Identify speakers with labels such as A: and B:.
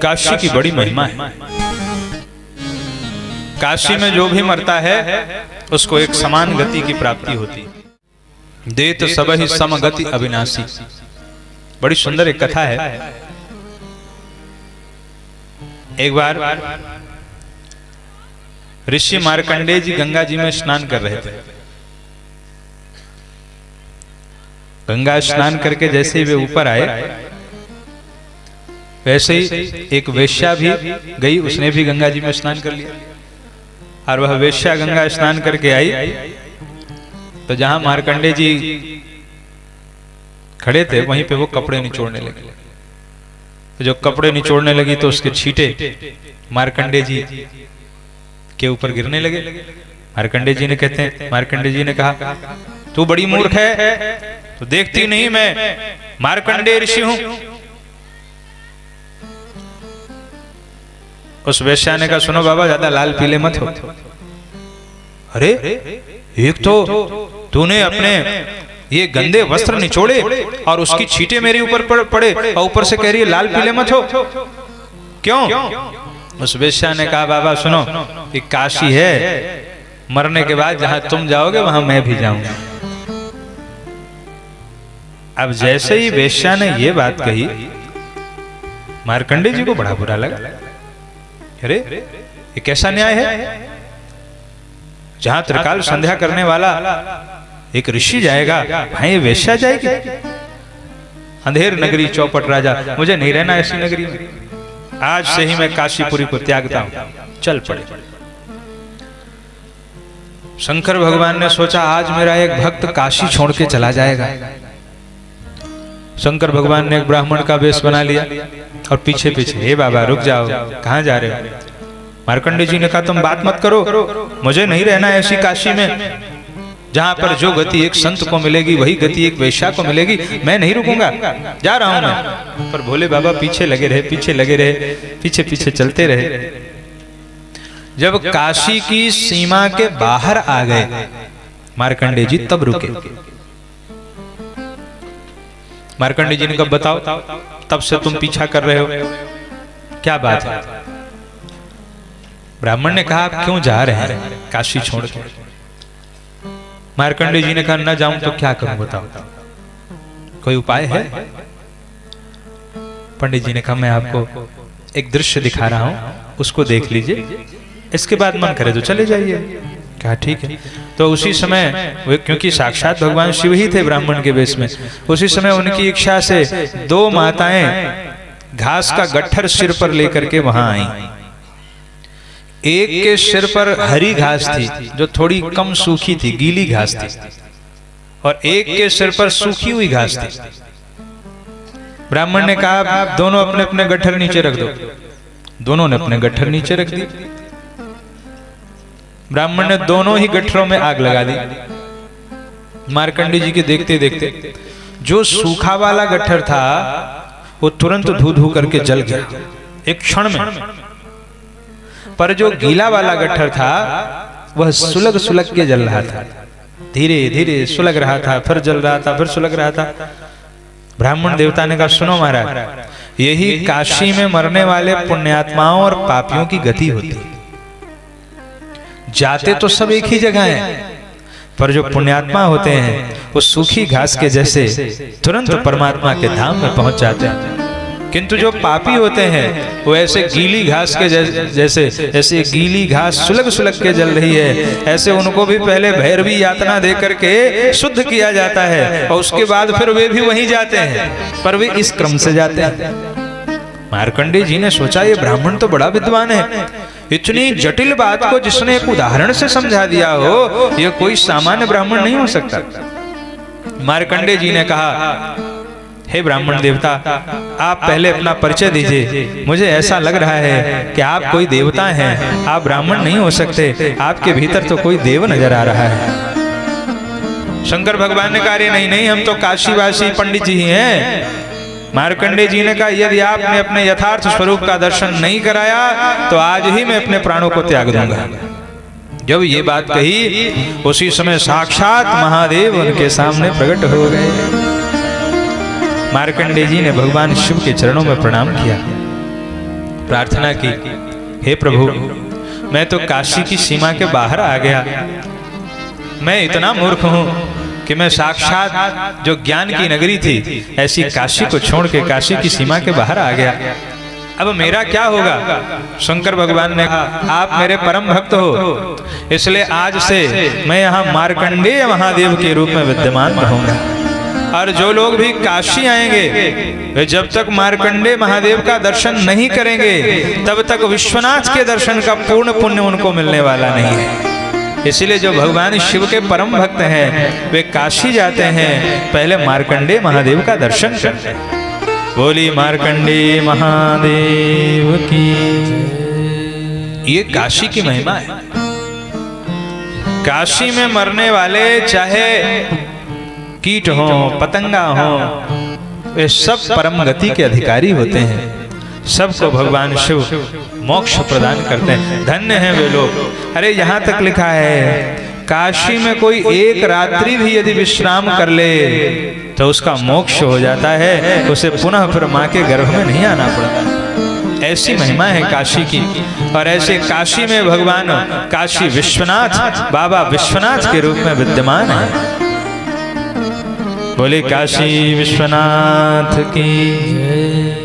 A: काशी की बड़ी महिमा है। काशी में जो भी मरता है उसको एक समान गति की प्राप्ति होती है। देत सबहि समगति अविनाशी, बड़ी सुंदर एक कथा है। एक बार ऋषि मार्कंडेय जी गंगा जी में स्नान कर रहे थे। गंगा स्नान करके जैसे ही वे ऊपर आए, वैसे ही एक वेश्या भी गई, उसने भी गंगा जी में स्नान कर लिया। और वह वेश्या गंगा स्नान करके आई तो जहां मार्कंडेय जी खड़े थे वहीं पे वो कपड़े निचोड़ने लगे। तो जो कपड़े निचोड़ने लगी तो उसके छींटे मार्कंडेय जी के ऊपर गिरने लगे। मार्कंडेय जी ने कहा, तू बड़ी मूर्ख है, तो देखती नहीं मैं मार्कंडेय ऋषि हूं। उस वेश्या ने कहा, सुनो बाबा, ज्यादा लाल पीले मत हो। अरे एक तो तूने अपने ये गंदे वस्त्र निचोड़े और उसकी छींटे मेरे ऊपर पड़े और ऊपर से कह रही है लाल पीले मत हो, क्यों? उस वेश्या ने कहा, बाबा सुनो, ये काशी है, मरने के बाद जहां तुम जाओगे वहां मैं भी जाऊंगा। अब जैसे ही वेश्या ने ये बात कही, मार्कंडेय जी को बड़ा बुरा लगा। अरे ये कैसा न्याय है? जहां त्रिकाल संध्या करने वाला एक ऋषि जाएगा, वहां ये वेश्या जाएगी? अंधेर नगरी चौपट राजा, मुझे नहीं रहना ऐसी नगरी में। आज से ही मैं काशीपुरी को त्यागता हूं, चल पड़े। शंकर भगवान ने सोचा, आज मेरा एक भक्त काशी छोड़ के चला जाएगा। शंकर भगवान ने एक ब्राह्मण का वेश बना लिया और पीछे पीछे, हे बाबा रुक जाओ, कहां जा रहे हो? मार्कंडेय जी ने कहा, तुम बात मत करो, मुझे नहीं रहना ऐसी काशी में जहां पर जो गति एक संत को मिलेगी वही गति एक वेश्या को मिलेगी। मैं नहीं रुकूंगा, जा रहा हूं मैं। पर भोले बाबा पीछे लगे रहे, पीछे पीछे चलते रहे। जब काशी की सीमा के बाहर आ गए मार्कंडेय जी, तब रुके। मार्कंडेय जी ने कहा, बताओ, तब से तुम पीछा कर रहे हो, क्या बात है? ब्राह्मण ने कहा, आप क्यों जा रहे हैं काशी छोड़ के? मार्कंडेय जी ने कहा, न जाऊं तो क्या करूं, बताओ, कोई उपाय है? पंडित जी ने कहा, मैं आपको एक दृश्य दिखा रहा हूं, उसको देख लीजिए, इसके बाद मन करे तो चले जाइए। कहा ठीक है। तो उसी समय वे, क्योंकि साक्षात भगवान शिव ही थे ब्राह्मण के वेश में, उसी समय उनकी इच्छा से दो माताएं घास का गट्ठर सिर पर लेकर के वहां आई। एक के सिर पर हरी घास थी जो थोड़ी कम सूखी थी, गीली घास थी, और एक के सिर पर सूखी हुई घास थी। ब्राह्मण ने कहा, दोनों अपने अपने गट्ठर नीचे रख दो। दोनों ने अपने गट्ठर नीचे रख दी। ब्राह्मण ने दोनों ही गट्ठरों में आग लगा दी। मार्कंडेय जी के देखते देखते जो सूखा वाला गट्ठर था वो तुरंत धू धू करके जल गया एक क्षण में, पर जो गीला वाला गट्ठर था वह सुलग सुलग के जल रहा था। धीरे धीरे सुलग रहा था, फिर जल रहा था, फिर सुलग रहा था। ब्राह्मण देवता ने कहा, सुनो महाराज, यही काशी में मरने वाले पुण्यात्माओं और पापियों की गति होती है। जाते तो सब एक ही जगह हैं, पर जो पुण्यात्मा होते हैं वो सूखी घास के जैसे तुरंत परमात्मा के धाम में पहुंच जाते हैं। किंतु जो पापी होते हैं वो ऐसे गीली घास के जैसे गीली घास सुलग सुलग के जल रही है, ऐसे उनको भी पहले भैरवी यातना दे करके शुद्ध किया जाता है और उसके बाद फिर वे भी वहीं जाते हैं, पर वे इस क्रम से जाते हैं। मार्कंडेय जी ने सोचा, ये ब्राह्मण तो बड़ा विद्वान है, इतनी जटिल बात को जिसने एक उदाहरण से समझा दिया हो, यह कोई सामान्य ब्राह्मण नहीं हो सकता। मार्कंडेय जी ने कहा, हे ब्राह्मण देवता, आप पहले अपना परिचय दीजिए। मुझे ऐसा लग रहा है कि आप कोई देवता हैं, आप ब्राह्मण नहीं हो सकते, आपके भीतर तो कोई देव नजर आ रहा है। शंकर भगवान ने कहा, नहीं नहीं, हम तो काशीवासी पंडित जी ही हैं। मार्कंडेय जी ने कहा, यदि आपने अपने यथार्थ स्वरूप का दर्शन नहीं कराया तो आज ही मैं अपने प्राणों को त्याग दूंगा। जब ये बात कही उसी समय साक्षात महादेव उनके सामने प्रकट हो गए। मार्कंडेय जी ने भगवान शिव के चरणों में प्रणाम किया। प्रार्थना की, हे प्रभु, मैं तो काशी की सीमा के बाहर आ गया। मैं इतना मूर्ख हूँ कि मैं साक्षात जो ज्ञान की नगरी थी ऐसी काशी को छोड़ के काशी की सीमा के बाहर आ गया। अब मेरा क्या होगा? शंकर भगवान ने कहा, आप मेरे परम भक्त हो, इसलिए आज से मैं यहाँ मार्कंडेय महादेव के रूप में विद्यमान रहूंगा। और जो लोग भी काशी आएंगे वे जब तक मार्कंडेय महादेव का दर्शन नहीं करेंगे तब तक विश्वनाथ के दर्शन का पूर्ण पुण्य उनको मिलने वाला नहीं है। इसलिए जो भगवान शिव के परम भक्त हैं वे काशी जाते हैं, पहले मार्कंडेय महादेव का दर्शन करते हैं। बोली मार्कंडेय महादेव की। ये काशी की महिमा है। काशी में मरने वाले चाहे कीट हो, पतंगा हो, वे सब परम गति के अधिकारी होते हैं। सबको भगवान शिव मोक्ष प्रदान करते हैं। धन्य हैं वे लोग। अरे यहाँ तक लिखा है, काशी में कोई एक रात्रि भी यदि विश्राम कर ले तो उसका मोक्ष हो जाता है, उसे पुनः फिर माँ के गर्भ में नहीं आना पड़ता। ऐसी महिमा है काशी की। और ऐसे काशी में भगवान काशी विश्वनाथ, बाबा विश्वनाथ के रूप में विद्यमान है। बोले काशी विश्वनाथ की जय।